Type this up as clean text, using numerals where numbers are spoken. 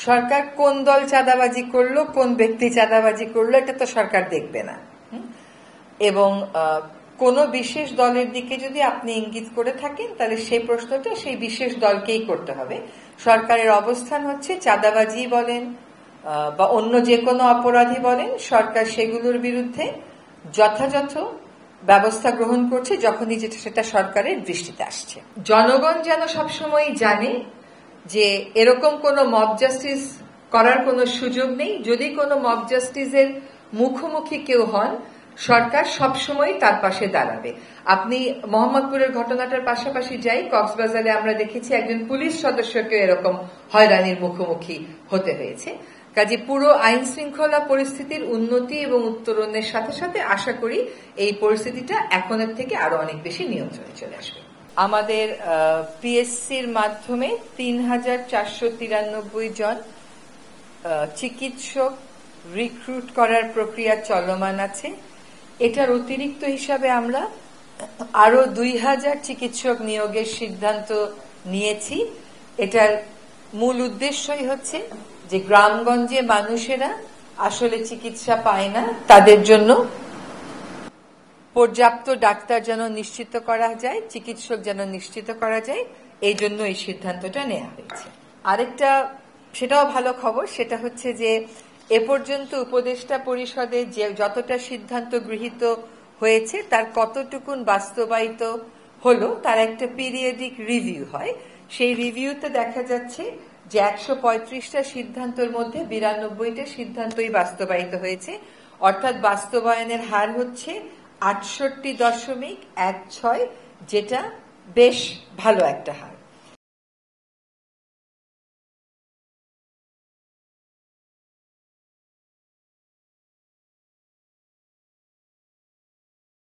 সরকার কোন দল চাঁদাবাজি করলো, কোন ব্যক্তি চাঁদাবাজি করলো, এটা তো সরকার দেখবে না। এবং কোন বিশেষ দলের দিকে যদি আপনি ইঙ্গিত করে থাকেন, তাহলে সেই প্রশ্নটা সেই বিশেষ দলকেই করতে হবে। সরকারের অবস্থান হচ্ছে চাঁদাবাজি বলেন বা অন্য যে কোনো অপরাধী বলেন, সরকার সেগুলোর বিরুদ্ধে যথাযথ ব্যবস্থা গ্রহণ করছে যখনই সেটা সরকারের দৃষ্টিতে আসছে। জনগণ যেন সবসময় জানে যে এরকম কোনো মব জাস্টিস করার কোনো সুযোগ নেই। যদি কোনো মব জাস্টিসের মুখোমুখি কেউ হন, সরকার সবসময় তার পাশে দাঁড়াবে। আপনি মোহাম্মদপুরের ঘটনাটার পাশাপাশি যাই, কক্সবাজারে আমরা দেখেছি একজন পুলিশ সদস্যকে এরকম হয়রানির মুখোমুখি হতে হয়েছে। কাজে পুরো আইন শৃঙ্খলা পরিস্থিতির উন্নতি এবং উত্তরণের সাথে সাথে আশা করি এই পরিস্থিতিটা এখনের থেকে আরো অনেক বেশি নিয়ন্ত্রণে চলে আসবে। আমাদের পিএসসির মাধ্যমে ৩,৪৯৩ জন চিকিৎসক রিক্রুট করার প্রক্রিয়া চলমান আছে। এটার অতিরিক্ত হিসাবে আমরা আরো ২,০০০ চিকিৎসক নিয়োগের সিদ্ধান্ত নিয়েছি। এটার মূল উদ্দেশ্যই হচ্ছে যে গ্রামগঞ্জে মানুষেরা আসলে চিকিৎসা পায় না, তাদের জন্য পর্যাপ্ত ডাক্তার যেন নিশ্চিত করা যায়, চিকিৎসক যেন নিশ্চিত করা যায়, এই জন্য এই সিদ্ধান্তটা নেওয়া হয়েছে। আরেকটা সেটাও ভালো খবর, সেটা হচ্ছে যে এ পর্যন্ত উপদেষ্টা পরিষদে যে যতটা সিদ্ধান্ত গৃহীত হয়েছে তার কতটুকুন বাস্তবায়িত হলো তার একটা পিরিয়ডিক রিভিউ হয়। সেই রিভিউতে দেখা যাচ্ছে যে ১৩৫টা সিদ্ধান্তের মধ্যে ৯২টা সিদ্ধান্তই বাস্তবায়িত হয়েছে, অর্থাৎ বাস্তবায়নের হার হচ্ছে ৬৮.১৬, যেটা বেশ ভালো একটা হার।